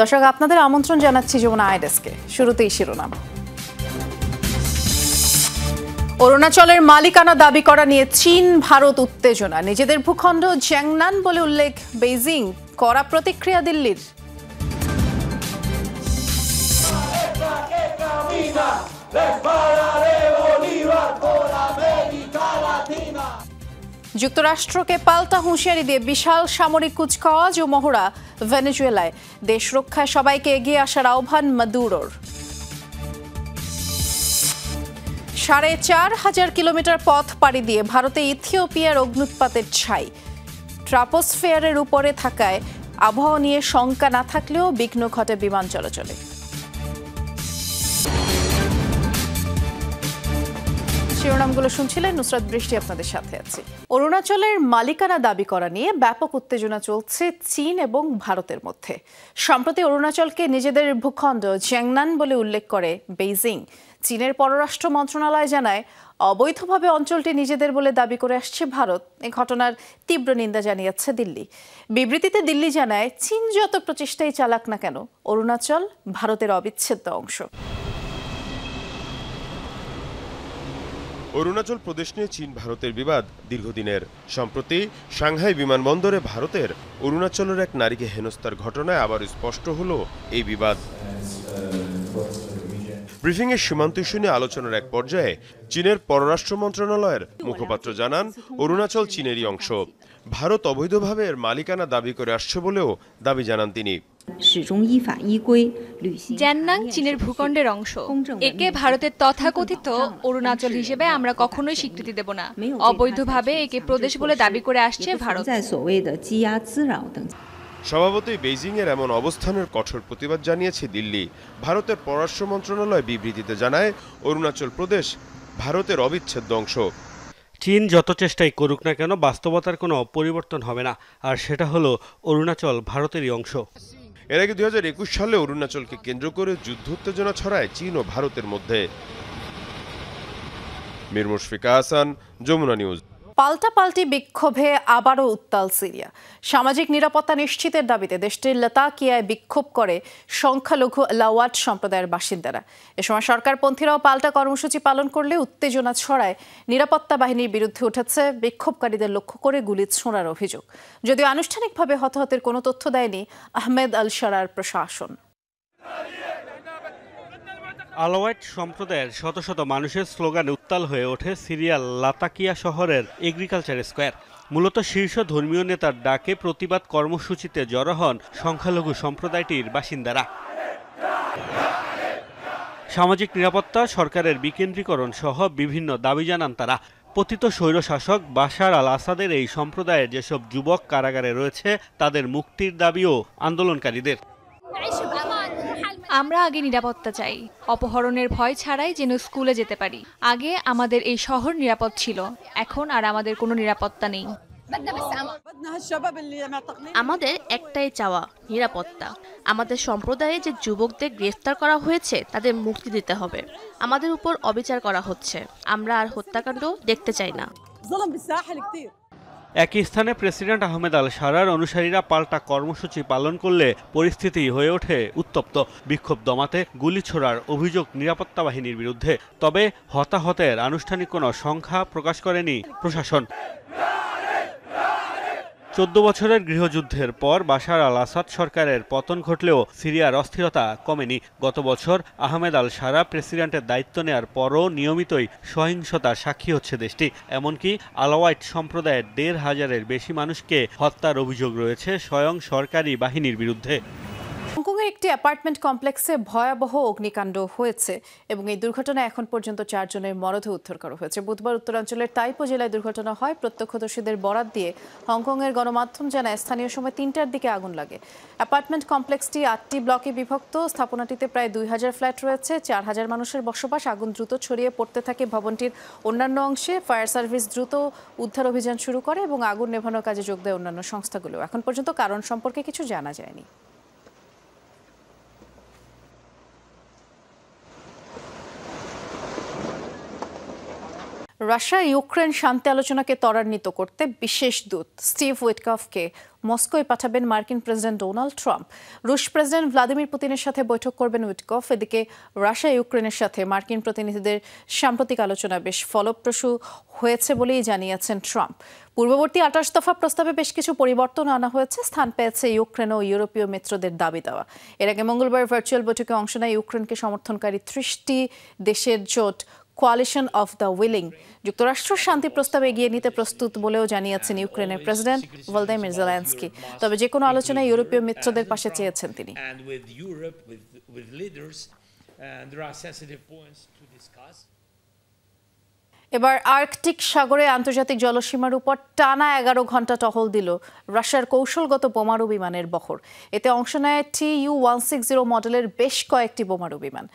দর্শক আপনাদের আমন্ত্রণ জানাচ্ছি যমুনা আইডেস্কে। শুরুতেই শিরোনাম। অরুণাচলের মালিকানা দাবি করা নিয়ে চীন ভারত উত্তেজনা। নিজেদের ভূখণ্ড জ্যাংনান বলে উল্লেখ বেইজিং, কড়া প্রতিক্রিয়া দিল্লির। যুক্তরাষ্ট্রকে পাল্টা হুঁশিয়ারি দিয়ে বিশাল সামরিক কুচকাওয়াজ ও মহড়া ভেনেজুয়েলায়। দেশ রক্ষায় সবাইকে এগিয়ে আসার আহ্বান মাদুরোর। ৪,৫০০ কিলোমিটার পথ পাড়ি দিয়ে ভারতে ইথিওপিয়ার অগ্ন্যুৎপাতের ছাই। ট্রাপোস্ফিয়ারের উপরে থাকায় আবহাওয়া নিয়ে শঙ্কা না থাকলেও বিঘ্ন ঘটে বিমান চলাচলে। শিরোনামগুলো শুনছিলেন, নুসরাত বৃষ্টি আপনাদের সাথে আছি। অরুণাচলের মালিকানা দাবি করা নিয়ে ব্যাপক উত্তেজনা চলছে চীন এবং ভারতের মধ্যে। সম্প্রতি অরুণাচলকে নিজেদের ভূখণ্ড জ্যাংনান বলে উল্লেখ করে বেইজিং। চীনের পররাষ্ট্র মন্ত্রণালয় জানায়, অবৈধভাবে অঞ্চলটি নিজেদের বলে দাবি করে আসছে ভারত। এ ঘটনার তীব্র নিন্দা জানিয়েছে দিল্লি। বিবৃতিতে দিল্লি জানায়, চীন যত প্রচেষ্টাই চালাক না কেন, অরুণাচল ভারতের অবিচ্ছেদ্য অংশ। অরুণাচল প্রদেশ নিয়ে চীন ভারতের বিবাদ দীর্ঘদিনের। সম্প্রতি সাংহাই বিমানবন্দরে ভারতের অরুণাচলের এক নারীকে হেনস্থার ঘটনায় আবার স্পষ্ট হলো এই বিবাদ। ব্রিফিংয়ে সীমান্ত ইস্যু নিয়ে আলোচনার এক পর্যায়ে চীনের পররাষ্ট্র মন্ত্রণালয়ের মুখপাত্র জানান, অরুণাচল চীনেরই অংশ। ভারত অবৈধভাবে এর মালিকানা দাবি করে আসছে বলেও দাবি জানান তিনি। জ্যাননাং চীনের ভূখণ্ডের অংশ। একে ভারতের তথাকথিত অরুণাচল হিসেবে আমরা কখনোই স্বীকৃতি দেব না। অবৈধভাবে একে প্রদেশ বলে দাবি করে আসছে ভারত। স্বভাবতই বেইজিং এর এমন অবস্থানের কঠোর প্রতিবাদ জানিয়েছে দিল্লি। ভারতের পররাষ্ট্র মন্ত্রণালয় বিবৃতিতে জানায়, অরুণাচল প্রদেশ ভারতের অবিচ্ছেদ্য অংশ। চীন যত চেষ্টাই করুক না কেন, বাস্তবতার কোনো পরিবর্তন হবে না, আর সেটা হলো অরুণাচল ভারতেরই অংশ। এর আগে 2021 সালে অরুণাচলকে কেন্দ্র করে যুদ্ধ উত্তেজনা ছড়ায় চীন ও ভারতের মধ্যে। মীর মুশফিকা হাসান, যমুনা নিউজ। পাল্টাপাল্টি বিক্ষোভে আবারও উত্তাল সিরিয়া। সামাজিক নিরাপত্তা নিশ্চিতের দাবিতে দেশটির লাতাকিয়ায় বিক্ষোভ করে সংখ্যালঘু আলাওয়াত সম্প্রদায়ের বাসিন্দারা। এ সময় সরকারপন্থীরাও পাল্টা কর্মসূচি পালন করলে উত্তেজনা ছড়ায়। নিরাপত্তা বাহিনীর বিরুদ্ধে উঠেছে বিক্ষোভকারীদের লক্ষ্য করে গুলি ছোঁড়ার অভিযোগ। যদিও আনুষ্ঠানিকভাবে হতাহতের কোনো তথ্য দেয়নি আহমেদ আল শারার প্রশাসন। আলাওয়াইট সম্প্রদায়ের শত শত মানুষের স্লোগানে উত্তাল হয়ে ওঠে সিরিয়ার লাতাকিয়া শহরের এগ্রিকালচার স্কোয়ার। মূলত শীর্ষ ধর্মীয় নেতার ডাকে প্রতিবাদ কর্মসূচিতে জড়ো হন সংখ্যালঘু সম্প্রদায়টির বাসিন্দারা। সামাজিক নিরাপত্তা, সরকারের বিকেন্দ্রীকরণ সহ বিভিন্ন দাবি জানান তারা। পতিত স্বৈরশাসক বাশার আল আসাদের এই সম্প্রদায়ের যেসব যুবক কারাগারে রয়েছে, তাদের মুক্তির দাবিও আন্দোলনকারীদের। আমরা আগে নিরাপত্তা চাই, অপহরণের ভয় ছাড়াই যেন স্কুলে যেতে পারি। আগে আমাদের এই শহর নিরাপদ ছিল, এখন আর আমাদের কোনো নিরাপত্তা নেই। আমাদের একটাই চাওয়া, নিরাপত্তা। আমাদের সম্প্রদায়ে যে যুবকদের গ্রেফতার করা হয়েছে, তাদের মুক্তি দিতে হবে। আমাদের উপর অবিচার করা হচ্ছে, আমরা আর হত্যাকাণ্ড দেখতে চাই না। একই স্থানে প্রেসিডেন্ট আহমেদ আল শারার অনুসারীরা পাল্টা কর্মসূচি পালন করলে পরিস্থিতি হয়ে ওঠে উত্তপ্ত। বিক্ষোভ দমাতে গুলি ছোড়ার অভিযোগ নিরাপত্তা বাহিনীর বিরুদ্ধে। তবে হতাহতের আনুষ্ঠানিক কোনো সংখ্যা প্রকাশ করেনি প্রশাসন। 14 বছরের গৃহযুদ্ধের পর বাশার আল আসাদ সরকারের পতন ঘটলেও সিরিয়ার অস্থিরতা কমেনি। গত বছর আহমেদ আল শারা প্রেসিডেন্টের দায়িত্ব নেয়ার পরও নিয়মিতই সহিংসতার সাক্ষী হচ্ছে দেশটি। এমনকি আলাওয়াইট সম্প্রদায়ের 1,500-এর বেশি মানুষকে হত্যার অভিযোগ রয়েছে স্বয়ং সরকারি বাহিনীর বিরুদ্ধে। হংকংয়ের একটি অ্যাপার্টমেন্ট কমপ্লেক্সে ভয়াবহ অগ্নিকাণ্ড হয়েছে এবং এই দুর্ঘটনায় এখন পর্যন্ত 4 জনের মরদেহ উদ্ধার করা হয়েছে। বুধবার উত্তরাঞ্চলের তাইপো জেলায় দুর্ঘটনা হয়। প্রত্যক্ষদর্শীদের বরাত দিয়ে হংকংয়ের গণমাধ্যম জানায়, স্থানীয় সময় 3টার দিকে আগুন লাগে। অ্যাপার্টমেন্ট কমপ্লেক্সটি 8টি ব্লকে বিভক্ত। স্থাপনাটিতে প্রায় 2000 ফ্ল্যাট রয়েছে, 4000 মানুষের বসবাস। আগুন দ্রুত ছড়িয়ে পড়তে থাকে ভবনটির অন্যান্য অংশে। ফায়ার সার্ভিস দ্রুত উদ্ধার অভিযান শুরু করে এবং আগুন নেভানোর কাজে যোগ দেয় অন্যান্য সংস্থাগুলো। এখন পর্যন্ত কারণ সম্পর্কে কিছু জানা যায়নি। রাশিয়া ইউক্রেন শান্তি আলোচনাকে ত্বরান্বিত করতে বিশেষ দূত স্টিভ উইটকফকে মস্কোয় পাঠাবেন মার্কিন প্রেসিডেন্ট ডোনাল্ড ট্রাম্প। রুশ প্রেসিডেন্ট ভ্লাদিমির পুতিনের সাথে বৈঠক করবেন উইটকফ। এদিকে রাশিয়া ইউক্রেনের সাথে মার্কিন প্রতিনিধিদের সাম্প্রতিক আলোচনা বেশ ফলপ্রসূ হয়েছে বলেই জানিয়েছেন ট্রাম্প। পূর্ববর্তী 28 দফা প্রস্তাবে বেশ কিছু পরিবর্তন আনা হয়েছে, স্থান পেয়েছে ইউক্রেন ও ইউরোপীয় মিত্রদের দাবি দেওয়া। এর আগে মঙ্গলবার ভার্চুয়াল বৈঠকে অংশ নেয় ইউক্রেনকে সমর্থনকারী 30টি দেশের জোট কোয়ালিশন অফ দ্য উইলিং। যুক্তরাষ্ট্র শান্তি প্রস্তাব এগিয়ে নিতে প্রস্তুত বলেও জানিয়েছেন ইউক্রেনের প্রেসিডেন্ট ভলোদিমির জেলেনস্কি। তবে যে কোনো আলোচনায় ইউরোপীয় মিত্রদের পাশে চেয়েছেন তিনি। এবার আর্কটিক সাগরে আন্তর্জাতিক জলসীমার উপর টানা 11 ঘন্টা টহল দিল রাশিয়ার কৌশলগত বোমারু বিমানের বহর। এতে অংশ নেয় Tu-160 মডেলের বেশ কয়েকটি বোমারু বিমান।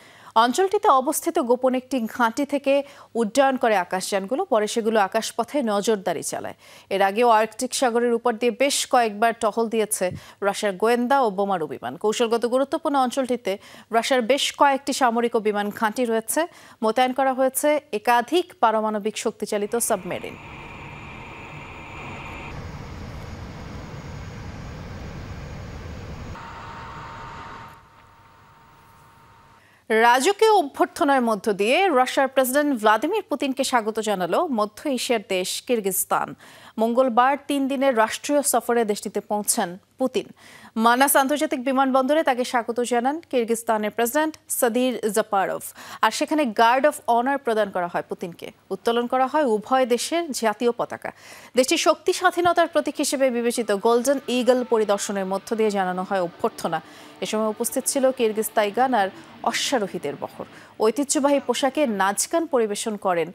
অঞ্চলটিতে অবস্থিত গোপন একটি ঘাঁটি থেকে উড্ডয়ন করে আকাশযানগুলো, পরে সেগুলো আকাশপথে নজরদারি চালায়। এর আগেও আর্কটিক সাগরের উপর দিয়ে বেশ কয়েকবার টহল দিয়েছে রাশিয়ার গোয়েন্দা ও বোমারু বিমান। কৌশলগত গুরুত্বপূর্ণ অঞ্চলটিতে রাশিয়ার বেশ কয়েকটি সামরিক ও বিমান ঘাঁটি রয়েছে। মোতায়েন করা হয়েছে একাধিক পারমাণবিক শক্তিচালিত সাবমেরিন। রাজকীয় অভ্যর্থনার মধ্য দিয়ে রাশিয়ার প্রেসিডেন্ট ভ্লাদিমির পুতিনকে স্বাগত জানালো মধ্য এশিয়ার দেশ কিরগিজস্তান। মঙ্গলবার 3 দিনের রাষ্ট্রীয় সফরে দেশটিতে পৌঁছান পুতিন। মানাস আন্তর্জাতিক বিমানবন্দরে তাকে স্বাগত জানান কিরগিজস্তানের প্রেসিডেন্ট সাদির জাপারভ। আর সেখানে গার্ড অফ অনার প্রদান করা হয় পুতিনকে। উত্তোলন করা হয় উভয় দেশের জাতীয় পতাকা। দেশটির শক্তি স্বাধীনতার প্রতীক হিসেবে বিবেচিত গোল্ডেন ইগল পরিদর্শনের মধ্য দিয়ে জানানো হয় অভ্যর্থনা। এ সময় উপস্থিত ছিল কিরগিজ তাইগান আর অশ্বারোহীদের বহর। ঐতিহ্যবাহী পোশাকে নাচ গান পরিবেশন করেন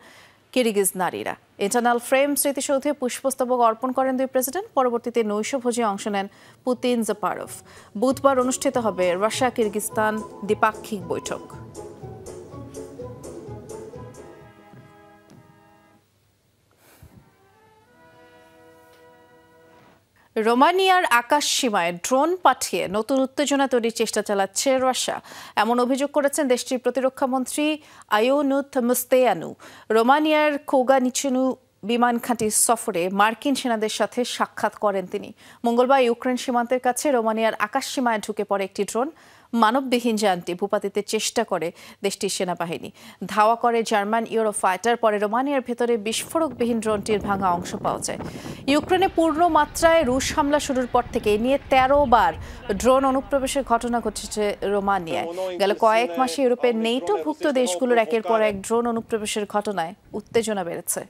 কিরগিজ নারীরা। ইন্টারনাল ফ্রেম স্মৃতিসৌধে পুষ্পস্তবক অর্পণ করেন দুই প্রেসিডেন্ট। পরবর্তীতে নৈশভোজে অংশ নেন পুতিন, জাপারভ। বুধবার অনুষ্ঠিত হবে রাশিয়া কিরগিজস্তান দ্বিপাক্ষিক বৈঠক। রোমানিয়ার আকাশ সীমায় ড্রোন পাঠিয়ে নতুন উত্তেজনা তৈরির চেষ্টা চালাচ্ছে রাশিয়া, এমন অভিযোগ করেছেন দেশটির প্রতিরক্ষামন্ত্রী আয়োনুথ মুস্তেয়ানু। রোমানিয়ার কোগানিচেনু বিমান ঘাঁটি সফরে মার্কিন সেনাদের সাথে সাক্ষাৎ করেন তিনি। মঙ্গলবার ইউক্রেন সীমান্তের কাছে রোমানিয়ার আকাশ সীমায় ঢুকে পড়ে একটি ড্রোন। মানববিহীন যানটি ভূপাতিতে চেষ্টা করে দেশটির সেনাবাহিনী। ধাওয়া করে জার্মান ইউরোফাইটার। পরে রোমানিয়ার ভেতরে বিস্ফোরকবিহীন ড্রোনটির ভাঙা অংশ পাওয়া যায়। ইউক্রেনে পূর্ণ মাত্রায় রুশ হামলা শুরুর পর থেকে এ নিয়ে 13 বার ড্রোন অনুপ্রবেশের ঘটনা ঘটেছে রোমানিয়ায়। গেল কয়েক মাসে ইউরোপের নেটোভুক্ত দেশগুলোর একের পর এক ড্রোন অনুপ্রবেশের ঘটনায় উত্তেজনা বেড়েছে।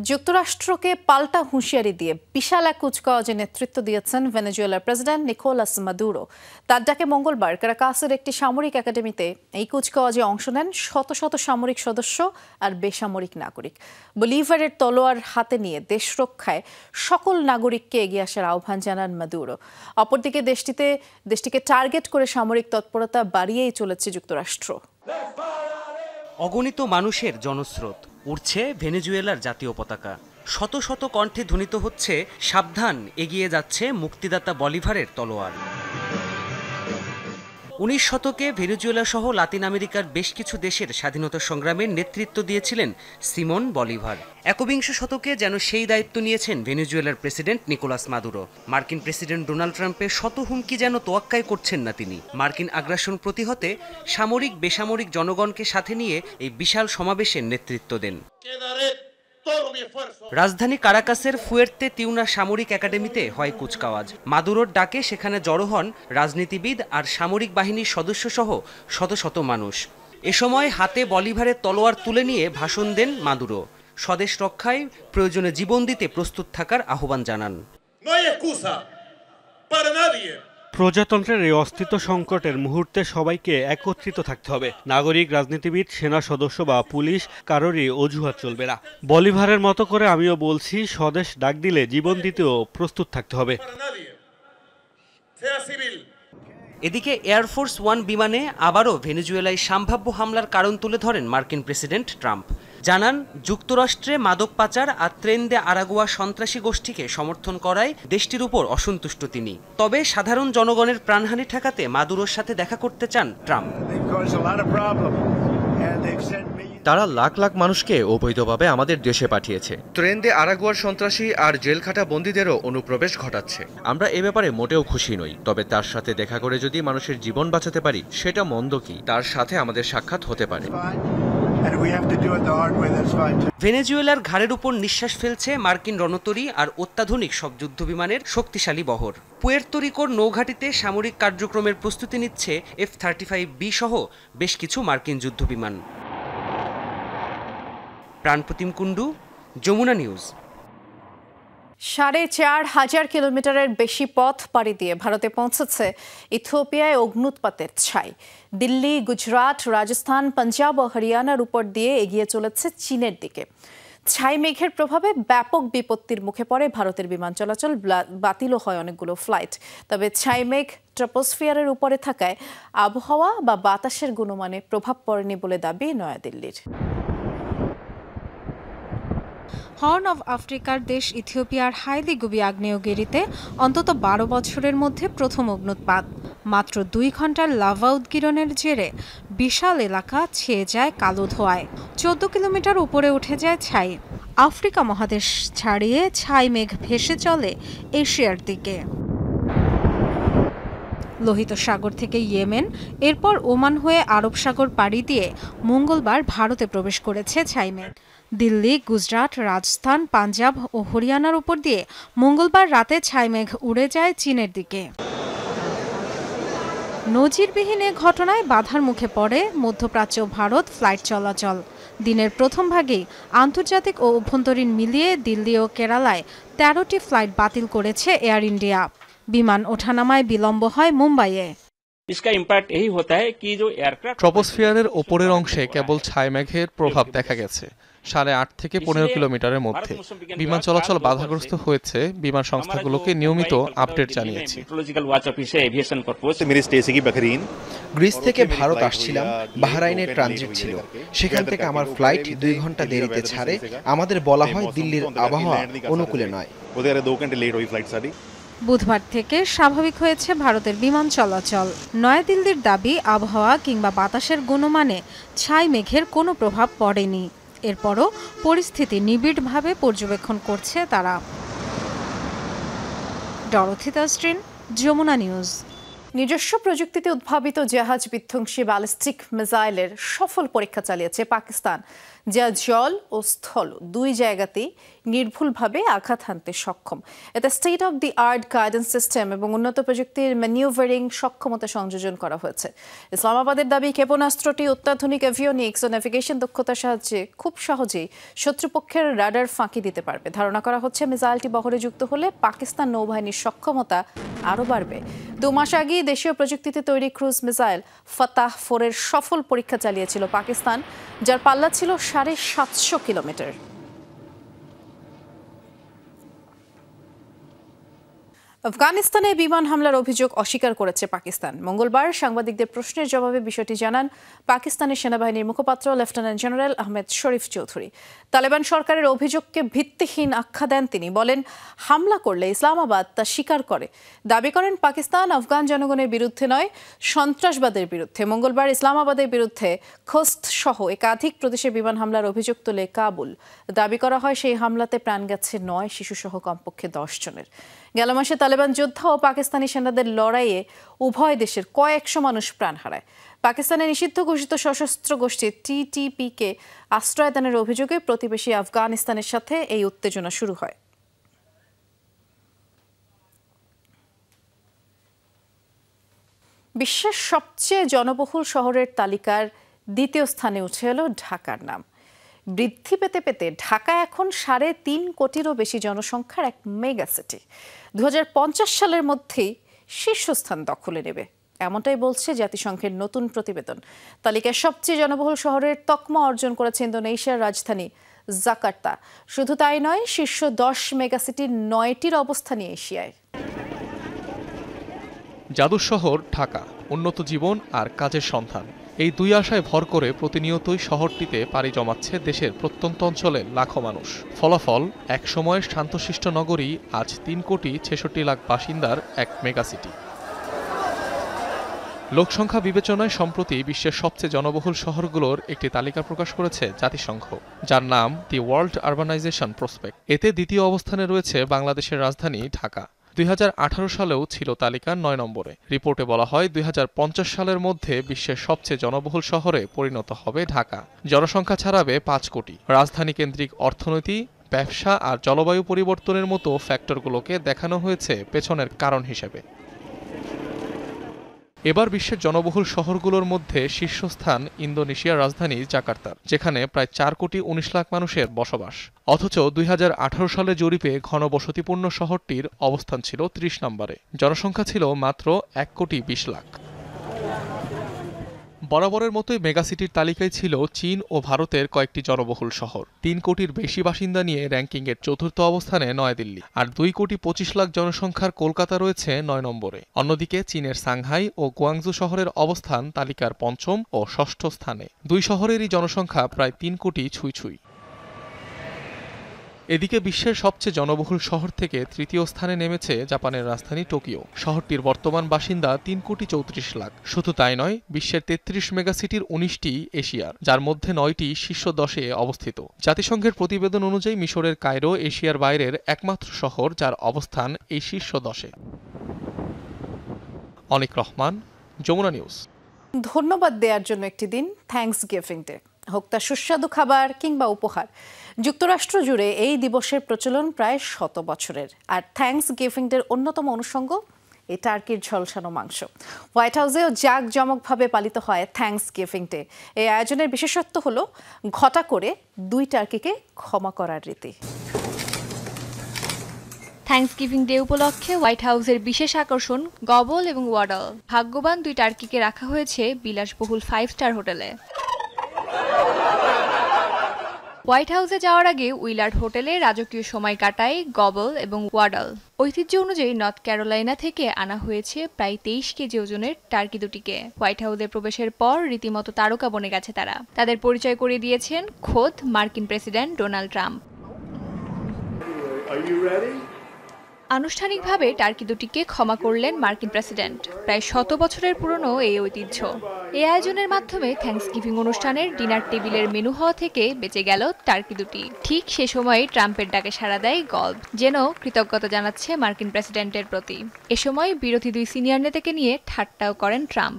যুক্তরাষ্ট্রকে পাল্টা হুঁশিয়ারি দিয়ে বিশাল এক কুচকাওয়াজে নেতৃত্ব দিয়েছেন ভেনেজুয়েলার প্রেসিডেন্ট নিকোলাস মাদুরো। তার ডাকে মঙ্গলবার কারাকাসের একটি সামরিক একাডেমিতে এই কুচকাওয়াজে অংশ নেন শত শত সামরিক সদস্য আর বেসামরিক নাগরিক। বলিভারের তলোয়ার হাতে নিয়ে দেশ রক্ষায় সকল নাগরিককে এগিয়ে আসার আহ্বান জানান মাদুরো। অপরদিকে দেশটিকে টার্গেট করে সামরিক তৎপরতা বাড়িয়েই চলেছে যুক্তরাষ্ট্র। অগণিত মানুষের জনস্রোত, উড়ছে ভেনেজুয়েলার জাতীয় পতাকা। শত শত কণ্ঠে ধ্বনিত হচ্ছে সাবধান, এগিয়ে যাচ্ছে মুক্তিদাতা বলিভারের তলোয়ার। 19 শতকে ভেনেজুয়েলা সহ লাতিন আমেরিকার বেশ কিছু দেশের স্বাধীনতা সংগ্রামের নেতৃত্ব দিয়েছিলেন সিমন বলিভার। একবিংশ শতকে যেন সেই দায়িত্ব নিয়েছেন ভেনেজুয়েলার প্রেসিডেন্ট নিকোলাস মাদুরো। মার্কিন প্রেসিডেন্ট ডোনাল্ড ট্রাম্পের শত হুমকি যেন তোয়াক্কাই করছেন না তিনি। মার্কিন আগ্রাসন প্রতিহতে সামরিক বেসামরিক জনগণকে সাথে নিয়ে এই বিশাল সমাবেশের নেতৃত্ব দেন। রাজধানী কারাকাসের ফুয়ের্তে তিউনা সামরিক একাডেমিতে হয় কুচকাওয়াজ। মাদুরোর ডাকে সেখানে জড়ো হন রাজনীতিবিদ আর সামরিক বাহিনীর সদস্য সহ শত শত মানুষ। এ সময় হাতে বলিভারের তলোয়ার তুলে নিয়ে ভাষণ দেন মাদুরো। স্বদেশ রক্ষায় প্রয়োজনে জীবন দিতে প্রস্তুত থাকার আহ্বান জানান। প্রজাতন্ত্রের এই অস্তিত্ব সংকটের মুহূর্তে সবাইকে একত্রিত থাকতে হবে। নাগরিক, রাজনীতিবিদ, সেনা সদস্য বা পুলিশ কারোরই অজুহাত চলবে না। বলিভারের মতো করে আমিও বলছি, স্বদেশ ডাক দিলে জীবন দিতেও প্রস্তুত থাকতে হবে। এদিকে এয়ারফোর্স ওয়ান বিমানে আবারও ভেনেজুয়েলায় সম্ভাব্য হামলার কারণ তুলে ধরেন মার্কিন প্রেসিডেন্ট ট্রাম্প। জানান, যুক্তরাষ্ট্রে মাদক পাচার আর ট্রেন দে আরাগুয়া সন্ত্রাসী গোষ্ঠীকে সমর্থন করায় দেশটির উপর অসন্তুষ্ট তিনি। তবে সাধারণ জনগণের প্রাণহানি ঠেকাতে মাদুরোর সাথে দেখা করতে চান ট্রাম্প। তারা লাখ লাখ মানুষকে অবৈধভাবে আমাদের দেশে পাঠিয়েছে। ট্রেন দে আরাগুয়ার সন্ত্রাসী আর জেলখাটা বন্দীদেরও অনুপ্রবেশ ঘটাচ্ছে। আমরা এ ব্যাপারে মোটেও খুশি নই, তবে তার সাথে দেখা করে যদি মানুষের জীবন বাঁচাতে পারি সেটা মন্দ কি? তার সাথে আমাদের সাক্ষাৎ হতে পারে। ভেনেজুয়েলার ঘাড়ের উপর নিঃশ্বাস ফেলছে মার্কিন রণতরী আর অত্যাধুনিক সব যুদ্ধবিমানের শক্তিশালী বহর। পুয়ের্তো রিকোর নৌঘাটিতে সামরিক কার্যক্রমের প্রস্তুতি নিচ্ছে F-35B সহ বেশ কিছু মার্কিন যুদ্ধবিমান। প্রাণপ্রতিম কুণ্ডু, যমুনা নিউজ। ৪,৫০০ কিলোমিটারের বেশি পথ পাড়ি দিয়ে ভারতে পৌঁছেছে ইথিওপিয়ায় অগ্ন্যুৎপাতের ছাই। দিল্লি, গুজরাট, রাজস্থান, পাঞ্জাব ও হরিয়ানার উপর দিয়ে এগিয়ে চলেছে চীনের দিকে। ছাই মেঘের প্রভাবে ব্যাপক বিপত্তির মুখে পড়ে ভারতের বিমান চলাচল, বাতিলও হয় অনেকগুলো ফ্লাইট। তবে ছাই মেঘ ট্রপোস্ফিয়ারের উপরে থাকায় আবহাওয়া বা বাতাসের গুণমানে প্রভাব পড়েনি বলে দাবি নয়াদিল্লির। হর্ন অব আফ্রিকার দেশ ইথিওপিয়ার হাইলিগুবি আগ্নেয়গিরিতে অন্তত ১২ বছরের মধ্যে প্রথম অগ্ন্যুৎপাত। মাত্র ২ ঘন্টার লাভা উদ্গীরণের জেরে বিশাল এলাকা ছেয়ে যায় কালো ধোঁয়ায়। ১৪ কিলোমিটার উপরে উঠে যায় ছাই। আফ্রিকা মহাদেশ ছাড়িয়ে ছাই মেঘ ভেসে চলে এশিয়ার দিকে। লোহিত সাগর থেকে ইয়েমেন, এরপর ওমান হয়ে আরব সাগর পাড়ি দিয়ে মঙ্গলবার ভারতে প্রবেশ করেছে ছাই মেঘ। দিল্লি, গুজরাট, রাজস্থান, পাঞ্জাব ও হরিয়ানার উপর দিয়ে মঙ্গলবার রাতে ছাই মেঘ উড়ে যায় চীনের দিকে। নজিরবিহীন এ ঘটনায় বাধার মুখে পড়ে মধ্যপ্রাচ্য ভারত ফ্লাইট চলাচল। দিনের প্রথম ভাগেই আন্তর্জাতিক ও অভ্যন্তরীণ মিলিয়ে দিল্লি ও কেরালায় ১৩টি ফ্লাইট বাতিল করেছে এয়ার ইন্ডিয়া। বিমান ওঠানামায় বিলম্ব হয় মুম্বাইয়ে। ট্রপোস্ফিয়ারের ওপরের অংশে কেবল ছাই মেঘের প্রভাব দেখা গেছে ৮.৫ থেকে ১৫ কিলোমিটারের মধ্যে। বিমান চলাচল বাধাগ্রস্ত হয়েছে। বিমান সংস্থাগুলোকে নিয়মিত আপডেট জানিয়েছি। গ্রিস থেকে ভারত আসছিলাম, বাহরাইনের ট্রানজিট ছিল। সেখান থেকে আমার ফ্লাইট ২ ঘন্টা দেরিতে ছাড়ে। আমাদের বলা হয় দিল্লির আবহাওয়া অনুকূলে নয়। বুধবার থেকে স্বাভাবিক হয়েছে ভারতের বিমান চলাচল। নয়াদিল্লির দাবি, আবহাওয়া কিংবা বাতাসের গুণমানে ছাই মেঘের কোনো প্রভাব পড়েনি। এরপরও পরিস্থিতি নিবিড়ভাবে পর্যবেক্ষণ করছে তারা। Dorothy Tasrin, Jamuna news. নিজস্ব প্রযুক্তিতে উদ্ভাবিত জাহাজ বিধ্বংসী ব্যালিস্টিক মিসাইলের সফল পরীক্ষা চালিয়েছে পাকিস্তান, যা জল ও স্থল দুই জায়গাতেই নির্ভুলভাবে আঘাত হানতে সক্ষম। এতে state of the art guidance system এবং উন্নত প্রযুক্তির ম্যানিউভারিং সক্ষমতা সংযোজন করা হয়েছে। ইসলামাবাদের দাবি, ক্ষেপণাস্ত্রটি অত্যাধুনিক এভিওনিক্স ও নেভিগেশন দক্ষতার সাহায্যে খুব সহজেই শত্রুপক্ষের রাডার ফাঁকি দিতে পারবে। ধারণা করা হচ্ছে মিসাইলটি বহরে যুক্ত হলে পাকিস্তান নৌবাহিনীর সক্ষমতা আরও বাড়বে। ২ মাস আগে দেশীয় প্রযুক্তিতে তৈরি ক্রুজ মিসাইল ফাতাহ 4-এর সফল পরীক্ষা চালিয়েছিল পাকিস্তান, যার পাল্লা ছিল ৭৫০ কিলোমিটার। আফগানিস্তানে বিমান হামলার অভিযোগ অস্বীকার করেছে পাকিস্তান। মঙ্গলবার সাংবাদিকদের প্রশ্নের জবাবে বিষয়টি জানান পাকিস্তানের সেনাবাহিনীর মুখপাত্র লেফটেন্যান্ট জেনারেল আহমেদ শরীফ চৌধুরী। তালেবান সরকারের অভিযোগকে ভিত্তিহীন আখ্যা দেন তিনি। বলেন, হামলা করলে ইসলামাবাদ তা স্বীকার করে। দাবি করেন পাকিস্তান আফগান জনগণের বিরুদ্ধে নয়, সন্ত্রাসবাদের বিরুদ্ধে। মঙ্গলবার ইসলামাবাদের বিরুদ্ধে খোস্ত সহ একাধিক প্রদেশে বিমান হামলার অভিযোগ তোলে কাবুল। দাবি করা হয় সেই হামলাতে প্রাণ গেছে ৯ শিশুসহ কমপক্ষে ১০ জনের। গেল মাসে তালেবান যোদ্ধা ও পাকিস্তানি সেনাদের লড়াইয়ে উভয় দেশের কয়েকশো মানুষ প্রাণ হারায়। পাকিস্তানের নিষিদ্ধ ঘোষিত সশস্ত্র গোষ্ঠী TTP-কে আশ্রয় দানের অভিযোগে প্রতিবেশী আফগানিস্তানের সাথে এই উত্তেজনা শুরু হয়। বিশ্বের সবচেয়ে জনবহুল শহরের তালিকার দ্বিতীয় স্থানে উঠে এলো ঢাকার নাম। বৃদ্ধি পেতে পেতে ঢাকা এখন ৩.৫ কোটিরও বেশি জনসংখ্যার এক মেগা সিটি। ২০৫০ সালের মধ্যেই শীর্ষস্থান দখলে নেবে, এমনটাই বলছে জাতিসংঘের নতুন প্রতিবেদন। তালিকায় সবচেয়ে জনবহুল শহরের তকমা অর্জন করেছে ইন্দোনেশিয়ার রাজধানী জাকার্তা। শুধু তাই নয়, শীর্ষ ১০ মেগা সিটির ৯টির অবস্থান এশিয়ায়। জাদুর শহর ঢাকা, উন্নত জীবন আর কাজের সন্ধান, এই দুই আশায় ভর করে প্রতিনিয়তই শহরটিতে পাড়ি জমাচ্ছে দেশের প্রত্যন্ত অঞ্চলের লাখো মানুষ। ফলাফল, এক সময়ের শান্তশিষ্ট নগরী আজ 3,66,00,000 বাসিন্দার এক মেগাসিটি। লোকসংখ্যা বিবেচনায় সম্প্রতি বিশ্বের সবচেয়ে জনবহুল শহরগুলোর একটি তালিকা প্রকাশ করেছে জাতিসংঘ, যার নাম দি ওয়ার্ল্ড আরবানাইজেশন প্রসপেক্ট। এতে দ্বিতীয় অবস্থানে রয়েছে বাংলাদেশের রাজধানী ঢাকা। 2018 সালেও ছিল তালিকার 9 নম্বরে। রিপোর্টে বলা হয় 2050 সালের মধ্যে বিশ্বের সবচেয়ে জনবহুল শহরে পরিণত হবে ঢাকা। জনসংখ্যা ছাড়াবে 5 কোটি। রাজধানী কেন্দ্রিক অর্থনীতি, ব্যবসা আর জলবায়ু পরিবর্তনের মতো ফ্যাক্টরগুলোকে দেখানো হয়েছে পেছনের কারণ হিসেবে। এবার বিশ্বের জনবহুল শহরগুলোর মধ্যে শীর্ষস্থান ইন্দোনেশিয়ার রাজধানী জাকার্তার, যেখানে প্রায় 4,19,00,000 মানুষের বসবাস। অথচ 2018 সালে জরিপে ঘনবসতিপূর্ণ শহরটির অবস্থান ছিল 30 নম্বরে। জনসংখ্যা ছিল মাত্র 1,20,00,000। বরাবরের মতোই মেগাসিটির তালিকায় ছিল চীন ও ভারতের কয়েকটি জনবহুল শহর। 3 কোটির বেশি বাসিন্দা নিয়ে র্যাঙ্কিংয়ের চতুর্থ অবস্থানে নয়াদিল্লি, আর 2,25,00,000 জনসংখ্যার কলকাতা রয়েছে 9 নম্বরে। অন্যদিকে চীনের সাংহাই ও গুয়াংজু শহরের অবস্থান তালিকার 5ম ও 6ষ্ঠ স্থানে। দুই শহরেরই জনসংখ্যা প্রায় 3 কোটি ছুঁই। এদিকে বিশ্বের সবচেয়ে জনবহুল শহর থেকে তৃতীয় স্থানে নেমেছে জাপানের রাজধানী টোকিও। শহরটির বর্তমান বাসিন্দা 3,34,00,000। শুধু তাই নয়, বিশ্বের 33 মেগাসিটির 19টি এশিয়ার, যার মধ্যে 9টি শীর্ষ 10-এ অবস্থিত। জাতিসংঘের প্রতিবেদন অনুযায়ী মিশরের কায়রো এশিয়ার বাইরের একমাত্র শহর যার অবস্থান এই শীর্ষ 10-এ। অনিক রহমান, যমুনা নিউজ। ধন্যবাদ দেওয়ার জন্য একটি দিন, থ্যাঙ্কস গিভিং ডে। হোক তা সুস্বাদু খাবার কিংবা উপহার, যুক্তরাষ্ট্র জুড়ে এই দিবসের প্রচলন প্রায় 100 বছরের। আর থ্যাঙ্কস গিভিং ডের অন্যতম অনুষঙ্গ এই টার্কির ঝলসানো মাংস। হোয়াইট হাউসেও জাঁকজমকভাবে পালিত হয় থ্যাঙ্কস গিভিং ডে। এই আয়োজনের বিশেষত্ব হলো ঘটা করে 2 টার্কিকে ক্ষমা করার রীতি। থ্যাঙ্কসগিভিং ডে উপলক্ষে হোয়াইট হাউসের বিশেষ আকর্ষণ গবল এবং ওয়াডল। ভাগ্যবান 2 টার্কিকে রাখা হয়েছে বিলাসবহুল 5 স্টার হোটেলে। হোয়াইট হাউসে যাওয়ার আগে উইলার্ড হোটেলে রাজকীয় সময় কাটায় গবল এবং ওয়াডল। ঐতিহ্য অনুযায়ী নর্থ ক্যারোলাইনা থেকে আনা হয়েছে প্রায় 23 কেজি ওজনের টার্কি দুটিকে। হোয়াইট হাউসে প্রবেশের পর রীতিমতো তারকা বনে গেছে তারা। তাদের পরিচয় করিয়ে দিয়েছেন খোদ মার্কিন প্রেসিডেন্ট ডোনাল্ড ট্রাম্প। আনুষ্ঠানিকভাবে টার্কি দুটিকে ক্ষমা করলেন মার্কিন প্রেসিডেন্ট। প্রায় 100 বছরের পুরনো এই ঐতিহ্য। এই আয়োজনের মাধ্যমে থ্যাঙ্কসগিভিং অনুষ্ঠানের ডিনার টেবিলের মেনু হওয়া থেকে বেঁচে গেল টার্কি দুটি। ঠিক সে সময় ট্রাম্পের ডাকে সাড়া দেয় গল্ফ, যেন কৃতজ্ঞতা জানাচ্ছে মার্কিন প্রেসিডেন্টের প্রতি। এ সময় বিরোধী 2 সিনিয়র নেতাকে নিয়ে ঠাট্টাও করেন ট্রাম্প।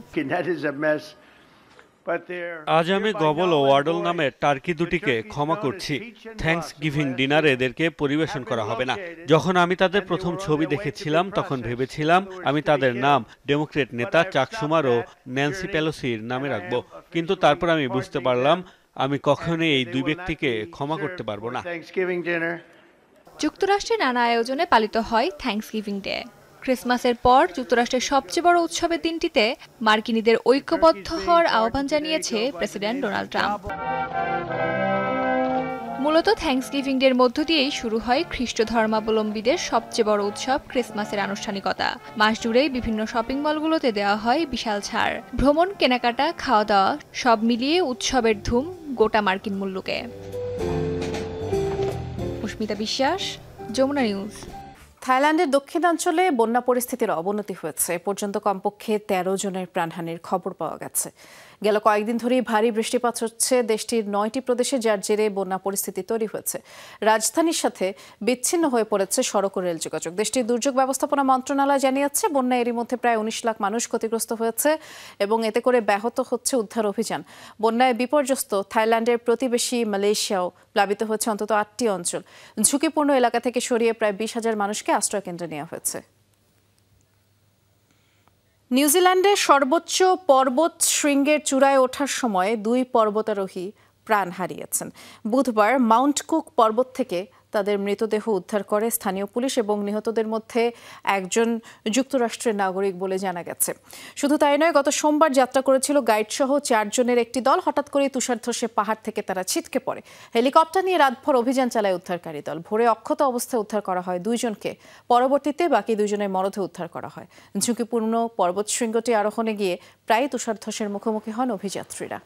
আজ আমি গবল ও ওয়াডল নামের টার্কি দুটিকে ক্ষমা করছি। থ্যাঙ্কস গিভিং ডিনারে এদেরকে পরিবেশন করা হবে না। যখন আমি তাদের প্রথম ছবি দেখেছিলাম তখন ভেবেছিলাম আমি তাদের নাম ডেমোক্রেট নেতা চাক শুমার ও ন্যান্সি পেলোসির নামে রাখবো, কিন্তু তারপর আমি বুঝতে পারলাম আমি কখনোই এই 2 ব্যক্তিকে ক্ষমা করতে পারবো না। যুক্তরাষ্ট্রে নানা আয়োজনে পালিত হয় থ্যাঙ্কসগিভিং ডে। ক্রিসমাসের পর যুক্তরাষ্ট্রের সবচেয়ে বড় উৎসবের দিনটিতে মার্কিনীদের ঐক্যবদ্ধ হওয়ার আহ্বান জানিয়েছে প্রেসিডেন্ট ডোনাল্ড ট্রাম্প। মূলত থ্যাঙ্কসগিভিং ডের মধ্য দিয়েই শুরু হয় খ্রিস্ট ধর্মাবলম্বীদের সবচেয়ে বড় উৎসব ক্রিসমাসের আনুষ্ঠানিকতা। মাস জুড়েই বিভিন্ন শপিং মলগুলোতে দেওয়া হয় বিশাল ছাড়। ভ্রমণ, কেনাকাটা, খাওয়া দাওয়া সব মিলিয়ে উৎসবের ধুম গোটা মার্কিন মুল্লুকে। উস্মিতা বিশ্বাস, যমুনা নিউজ। থাইল্যান্ডের দক্ষিণাঞ্চলে বন্যা পরিস্থিতির অবনতি হয়েছে। এ পর্যন্ত কমপক্ষে 13 জনের প্রাণহানির খবর পাওয়া গেছে। গেল কয়েকদিন ধরেই ভারী বৃষ্টিপাত হচ্ছে দেশটির 9টি প্রদেশে, যার জেরে বন্যা পরিস্থিতি তৈরি হয়েছে। রাজধানীর সাথে বিচ্ছিন্ন হয়ে পড়েছে সড়ক ও রেল যোগাযোগ। দেশটির দুর্যোগ ব্যবস্থাপনা মন্ত্রণালয় জানিয়েছে বন্যা এরই মধ্যে প্রায় 19 লাখ মানুষ ক্ষতিগ্রস্ত হয়েছে এবং এতে করে ব্যাহত হচ্ছে উদ্ধার অভিযান। বন্যায় বিপর্যস্ত থাইল্যান্ডের প্রতিবেশী মালয়েশিয়াও প্লাবিত হয়েছে অন্তত 8টি অঞ্চল। ঝুঁকিপূর্ণ এলাকা থেকে সরিয়ে প্রায় 20,000 মানুষকে আশ্রয়কেন্দ্রে নেওয়া হয়েছে। নিউজিল্যান্ডের সর্বোচ্চ পর্বত শৃঙ্গের চূড়ায় ওঠার সময় 2 পর্বতারোহী প্রাণ হারিয়েছেন। বুধবার মাউন্ট কুক পর্বত থেকে তাদের মৃতদেহ উদ্ধার করে স্থানীয় পুলিশ এবং নিহতদের মধ্যে একজন যুক্তরাষ্ট্রের নাগরিক বলে জানা গেছে। শুধু তাই নয়, গত সোমবার যাত্রা করেছিল গাইড সহ 4 জনের একটি দল। হঠাৎ করে তুষার ধসে পাহাড় থেকে তারা ছিটকে পড়ে। হেলিকপ্টার নিয়ে রাতভর অভিযান চালায় উদ্ধারকারী দল। ভোরে অক্ষত অবস্থায় উদ্ধার করা হয় 2 জনকে। পরবর্তীতে বাকি 2 জনের মরদেহ উদ্ধার করা হয়। ঝুঁকিপূর্ণ পর্বত শৃঙ্গটি আরোহণে গিয়ে প্রায় তুষার ধসের মুখোমুখি হন অভিযাত্রীরা।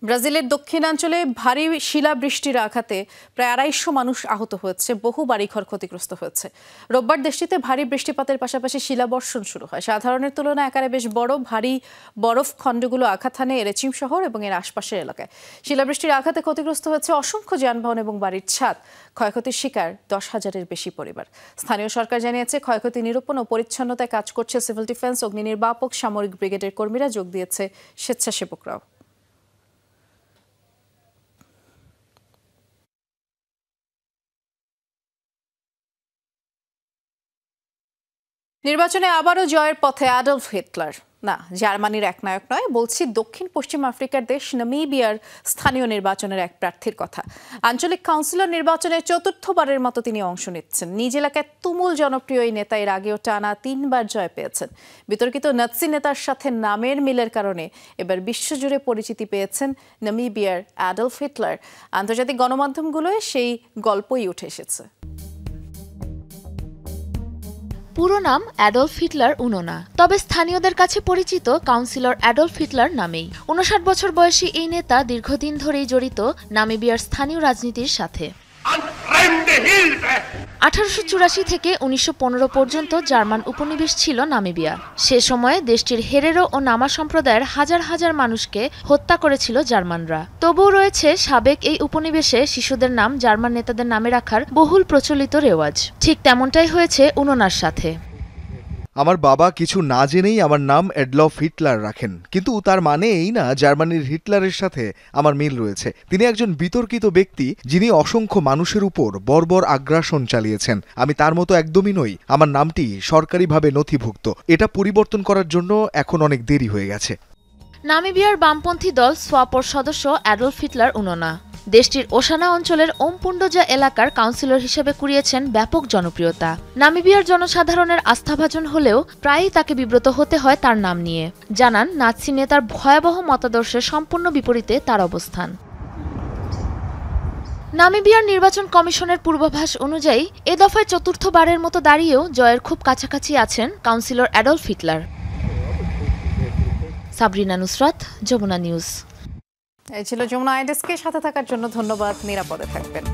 ব্রাজিলের দক্ষিণাঞ্চলে ভারী শিলাবৃষ্টির আঘাতে প্রায় 250 মানুষ আহত হয়েছে, বহু বাড়িঘর ক্ষতিগ্রস্ত হয়েছে। রোববার দেশটিতে ভারী বৃষ্টিপাতের পাশাপাশি শিলাবর্ষণ শুরু হয়। সাধারণের তুলনায় আকারে বেশ বড় ভারী বরফ খণ্ডগুলো আঘাত হানে এরেচিম শহর এবং এর আশপাশের এলাকায়। শিলাবৃষ্টির আঘাতে ক্ষতিগ্রস্ত হয়েছে অসংখ্য যানবাহন এবং বাড়ির ছাদ। ক্ষয়ক্ষতির শিকার 10,000-এর বেশি পরিবার। স্থানীয় সরকার জানিয়েছে ক্ষয়ক্ষতি নিরূপণ ও পরিচ্ছন্নতায় কাজ করছে সিভিল ডিফেন্স, অগ্নি নির্বাপক, সামরিক ব্রিগেডের কর্মীরা, যোগ দিয়েছে স্বেচ্ছাসেবকরাও। নির্বাচনে আবারও জয়ের পথে অ্যাডলফ হিটলার। না, জার্মানির এক নায়ক নয়, বলছি দক্ষিণ পশ্চিম আফ্রিকার দেশ নামিবিয়ার স্থানীয় নির্বাচনের এক প্রার্থীর কথা। আঞ্চলিক কাউন্সিলর নির্বাচনে 4র্থবারের মতো তিনি অংশ নিচ্ছেন। নিজ এলাকায় তুমুল জনপ্রিয় এই নেতা এর আগেও টানা 3 বার জয় পেয়েছেন। বিতর্কিত নাৎসি নেতার সাথে নামের মিলের কারণে এবার বিশ্বজুড়ে পরিচিতি পেয়েছেন নামিবিয়ার অ্যাডলফ হিটলার। আন্তর্জাতিক গণমাধ্যমগুলোয় সেই গল্পই উঠে এসেছে। পুরো নাম অ্যাডলফ হিটলার উনোনা, তবে স্থানীয়দের কাছে পরিচিত কাউন্সিলর অ্যাডলফ হিটলার নামেই। 59 বছর বয়সী এই নেতা দীর্ঘদিন ধরেই জড়িত নামিবিয়ার স্থানীয় রাজনীতির সাথে। 1884 থেকে 1915 পর্যন্ত জার্মান উপনিবেশ ছিল নামিবিয়া। সে সময়ে দেশটির হেরেরো ও নামা সম্প্রদায়ের হাজার হাজার মানুষকে হত্যা করেছিল জার্মানরা। তবুও রয়েছে সাবেক এই উপনিবেশে শিশুদের নাম জার্মান নেতাদের নামে রাখার বহুল প্রচলিত রেওয়াজ। ঠিক তেমনটাই হয়েছে উনোনার সাথে। আমার বাবা কিছু না জেনেই আমার নাম অ্যাডলফ হিটলার রাখেন, কিন্তু তার মানে এই না জার্মানির হিটলারের সাথে আমার মিল রয়েছে। তিনি একজন বিতর্কিত ব্যক্তি, যিনি অসংখ্য মানুষের উপর বর্বর আগ্রাসন চালিয়েছেন। আমি তার মতো একদমই নই। আমার নামটি সরকারিভাবে নথিভুক্ত। এটা পরিবর্তন করার জন্য এখন অনেক দেরি হয়ে গেছে। নামিবিয়ার বামপন্থী দল সোয়াপোর সদস্য অ্যাডলফ হিটলার উনোনা দেশটির ওসানা অঞ্চলের ওমপুন্ডোজা এলাকার কাউন্সিলর হিসেবে কুড়িয়েছেন ব্যাপক জনপ্রিয়তা। নামিবিয়ার জনসাধারণের আস্থাভাজন হলেও প্রায়ই তাকে বিব্রত হতে হয় তার নাম নিয়ে। জানান, নাৎসি নেতার ভয়াবহ মতাদর্শের সম্পূর্ণ বিপরীতে তার অবস্থান। নামিবিয়ার নির্বাচন কমিশনের পূর্বাভাস অনুযায়ী এ দফায় 4র্থবারের মতো দাঁড়িয়েও জয়ের খুব কাছাকাছি আছেন councillor Adolf Hitler. Sabrina Nusrat, Jamuna news. এই ছিল যমুনা আইডেস্কের সাথে থাকার জন্য ধন্যবাদ। নিরাপদে থাকবেন।